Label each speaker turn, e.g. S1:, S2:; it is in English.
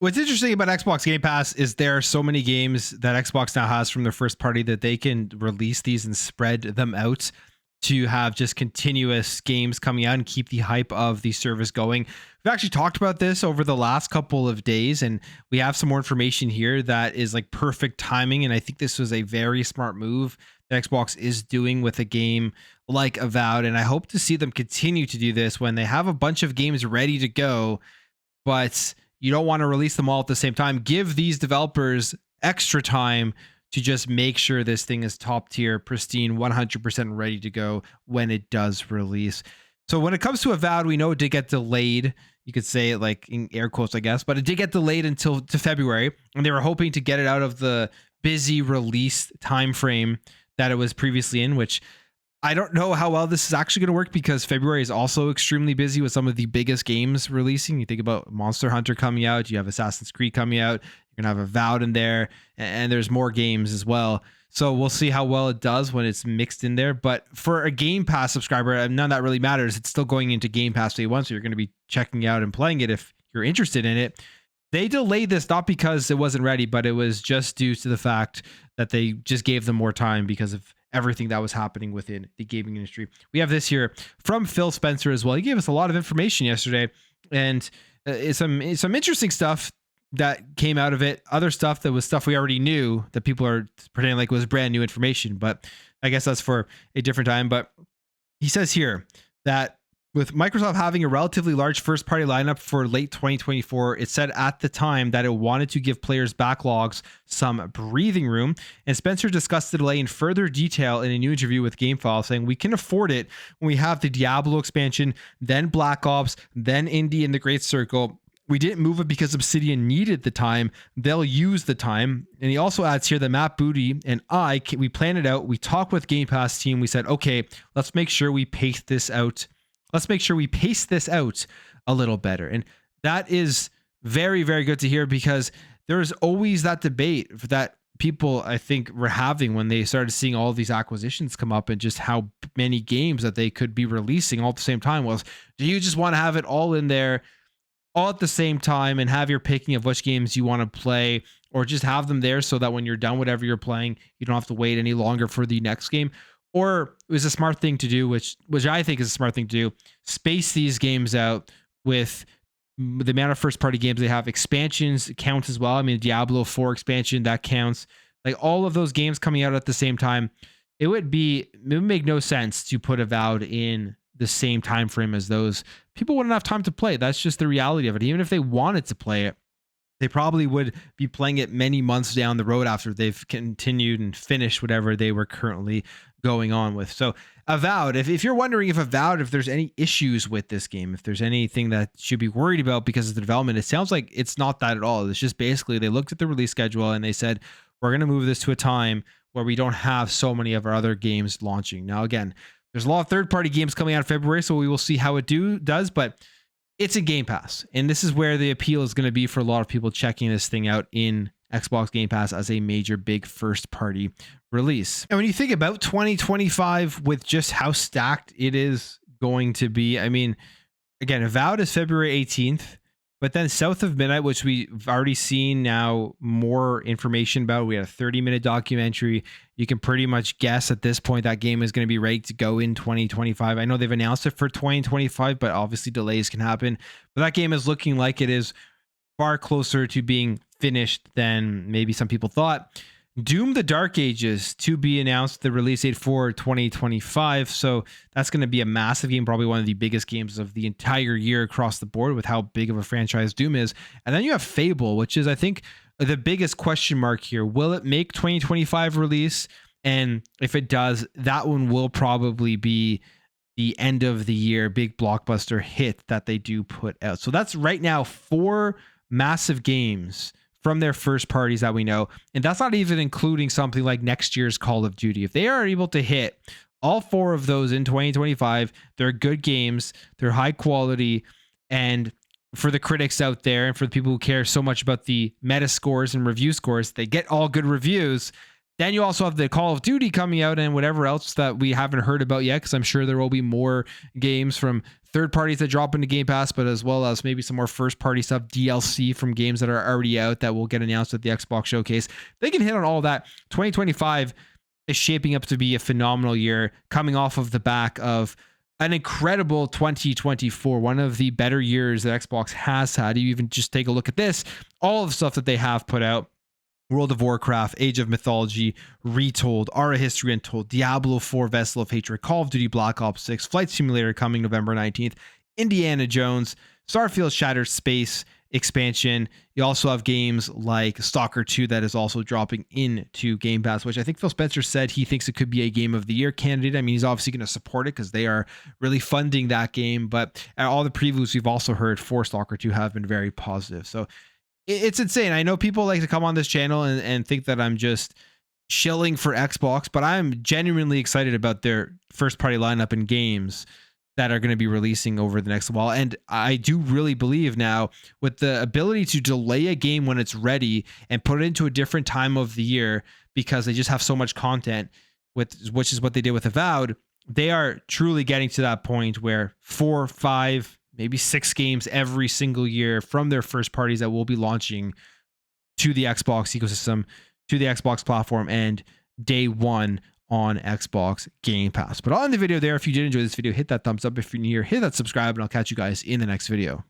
S1: What's interesting about Xbox Game Pass is there are so many games that Xbox now has from their first party that they can release these and spread them out to have just continuous games coming out and keep the hype of the service going. We've actually talked about this over the last couple of days, and we have some more information here that is like perfect timing. And I think this was a very smart move that Xbox is doing with a game like Avowed. And I hope to see them continue to do this when they have a bunch of games ready to go, but you don't want to release them all at the same time. Give these developers extra time to just make sure this thing is top tier, pristine, 100% ready to go when it does release. So when it comes to Avowed, we know it did get delayed. You could say it like in air quotes, I guess, but it did get delayed until to February, and they were hoping to get it out of the busy release time frame that it was previously in, which I don't know how well this is actually going to work because February is also extremely busy with some of the biggest games releasing. You think about Monster Hunter coming out, you have Assassin's Creed coming out, you're going to have Avowed in there, and there's more games as well. So we'll see how well it does when it's mixed in there. But for a Game Pass subscriber, none of that really matters. It's still going into Game Pass day one, so you're going to be checking out and playing it if you're interested in it. They delayed this not because it wasn't ready, but it was just due to the fact that they just gave them more time because of everything that was happening within the gaming industry. We have this here from Phil Spencer as well. He gave us a lot of information yesterday, and some interesting stuff that came out of it. Other stuff that was stuff we already knew that people are pretending like was brand new information, but I guess that's for a different time. But he says here that with Microsoft having a relatively large first-party lineup for late 2024, it said at the time that it wanted to give players' backlogs some breathing room. And Spencer discussed the delay in further detail in a new interview with GameFile, saying, "We can afford it when we have the Diablo expansion, then Black Ops, then Indie and the Great Circle. We didn't move it because Obsidian needed the time. They'll use the time." And he also adds here that Matt Booty and we planned it out. We talked with Game Pass team. We said, okay, let's make sure we pace this out. Let's make sure we pace this out a little better. And that is very, very good to hear because there's always that debate that people, I think, were having when they started seeing all of these acquisitions come up and just how many games that they could be releasing all at the same time. Was, do you just want to have it all in there all at the same time and have your picking of which games you want to play, or just have them there so that when you're done whatever you're playing, you don't have to wait any longer for the next game? Or it was a smart thing to do, which I think is a smart thing to do, space these games out with the amount of first party games they have. Expansions count as well. I mean, Diablo 4 expansion, that counts. Like all of those games coming out at the same time, it would make no sense to put Avowed in the same time frame as those. People wouldn't have time to play. That's just the reality of it. Even if they wanted to play it, they probably would be playing it many months down the road after they've continued and finished whatever they were currently going on with. So Avowed, if you're wondering if there's any issues with this game, if there's anything that should be worried about because of the development, it sounds like it's not that at all. It's just basically they looked at the release schedule and they said, we're going to move this to a time where we don't have so many of our other games launching. Now, again, there's a lot of third-party games coming out in February, so we will see how it does, but it's a Game Pass, and this is where the appeal is going to be for a lot of people checking this thing out in Xbox Game Pass as a major big first-party release. And when you think about 2025 with just how stacked it is going to be, I mean, again, Avowed is February 18th, but then South of Midnight, which we've already seen now more information about. We had a 30-minute documentary. You can pretty much guess at this point that game is going to be ready to go in 2025. I know they've announced it for 2025, but obviously delays can happen. But that game is looking like it is far closer to being finished than maybe some people thought. Doom: The Dark Ages to be announced, the release date for 2025. So that's going to be a massive game, probably one of the biggest games of the entire year across the board with how big of a franchise Doom is. And then you have Fable, which is, I think, the biggest question mark here. Will it make 2025 release? And if it does, that one will probably be the end of the year big blockbuster hit that they do put out. So that's right now 4 massive games from their first parties that we know. And that's not even including something like next year's Call of Duty. If they are able to hit all 4 of those in 2025, they're good games, they're high quality, and for the critics out there and for the people who care so much about the meta scores and review scores, they get all good reviews. Then you also have the Call of Duty coming out and whatever else that we haven't heard about yet, because I'm sure there will be more games from third parties that drop into Game Pass, but as well as maybe some more first party stuff, DLC from games that are already out that will get announced at the Xbox Showcase. They can hit on all that. 2025 is shaping up to be a phenomenal year, coming off of the back of an incredible 2024, one of the better years that Xbox has had. You even just take a look at this, all of the stuff that they have put out. World of Warcraft, Age of Mythology, Retold, Ara History Untold, Diablo 4, Vessel of Hatred, Call of Duty Black Ops 6, Flight Simulator coming November 19th, Indiana Jones, Starfield Shattered Space expansion. You also have games like Stalker 2 that is also dropping into Game Pass, which I think Phil Spencer said he thinks it could be a Game of the Year candidate. I mean, he's obviously going to support it because they are really funding that game, but all the previews we've also heard for Stalker 2 have been very positive. So it's insane. I know people like to come on this channel and think that I'm just shilling for Xbox, but I'm genuinely excited about their first party lineup and games that are going to be releasing over the next while. And I do really believe now with the ability to delay a game when it's ready and put it into a different time of the year because they just have so much content, which is what they did with Avowed. They are truly getting to that point where 4, 5, maybe 6 games every single year from their first parties that will be launching to the Xbox ecosystem, to the Xbox platform, and day one on Xbox Game Pass. But on the video there, if you did enjoy this video, hit that thumbs up. If you're new here, hit that subscribe, and I'll catch you guys in the next video.